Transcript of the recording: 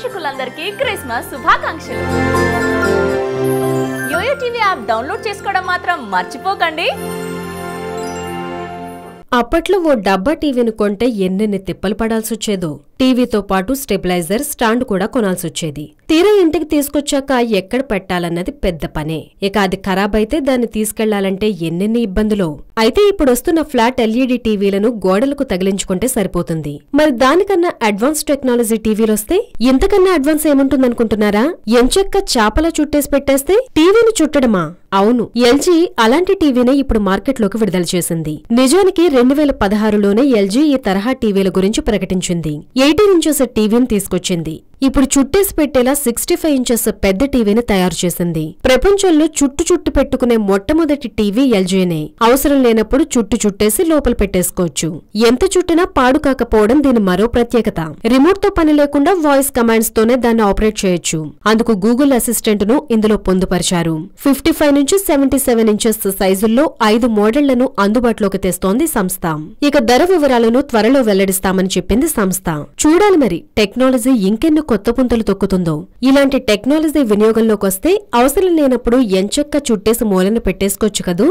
ప్రేక్షకులందరికీ క్రిస్మస్ శుభాకాంక్షలు. Yo-yo TV app download చేసుకోవడం మాత్రం మర్చిపోకండి. అప్పట్లో ఓ డబ్బా టీవీని కొంటే ఎన్నెన్ని తిప్పలు పడాల్సొచ్చేదో. టీవీతో పాటు స్టెబిలైజర్ స్టాండ్ కూడా కొనాల్సొచ్చేది. తీరా ఇంటికి తీసుకొచ్చాక ఎక్కడ పెట్టాలన్నది పెద్ద పనే. ఇక అది ఖరాబ్ అయితే దాన్ని తీసుకెళ్లాలంటే ఎన్నెన్ని ఇబ్బందులో. అయితే ఇప్పుడొస్తున్న ఫ్లాట్ ఎల్ఈడీ టీవీలను గోడలకు తగిలించుకుంటే సరిపోతుంది. మరి దానికన్నా అడ్వాన్స్ టెక్నాలజీ టీవీలొస్తే ఇంతకన్నా అడ్వాన్స్ ఏముంటుందనుకుంటున్నారా? ఎంచక్క చాపలా చుట్టేసి పెట్టేస్తే టీవీని చుట్టడమా? అవును, ఎల్జీ అలాంటి టీవీనే ఇప్పుడు మార్కెట్లోకి విడుదల చేసింది. నిజానికి 2016లోనే ఎల్జీ ఈ తరహా టీవీల గురించి ప్రకటించింది. 18 ఇంచెస్ టీవీని తీసుకొచ్చింది. ఇప్పుడు చుట్టేసి పెట్టేలా 65 ఇంచెస్ పెద్ద టీవీని తయారు చేసింది. ప్రపంచంలో చుట్టు పెట్టుకునే మొట్టమొదటి టీవీ ఎల్జీనే. అవసరం లేనప్పుడు చుట్టేసి లోపల పెట్టేసుకోవచ్చు. ఎంత చుట్టినా పాడు కాకపోవడం దీని మరో ప్రత్యేకత. రిమోట్ తో పని లేకుండా వాయిస్ కమాండ్స్ తోనే దాన్ని ఆపరేట్ చేయొచ్చు. అందుకు గూగుల్ అసిస్టెంట్ ను ఇందులో పొందుపరిచారు. 55 నుంచి 77 ఇంచెస్ సైజుల్లో 5 మోడళ్లను అందుబాటులోకి తెస్తోంది సంస్థ. ఇక ధర వివరాలను త్వరలో వెల్లడిస్తామని చెప్పింది సంస్థ. చూడాలి మరి టెక్నాలజీ ఇంకెన్ని కొత్త పుంతలు తొక్కుతుందో. ఇలాంటి టెక్నాలజీ వినియోగంలోకొస్తే అవసరం లేనప్పుడు ఎంచక్క చుట్టేసి మూలన పెట్టేసుకోవచ్చు కదూ.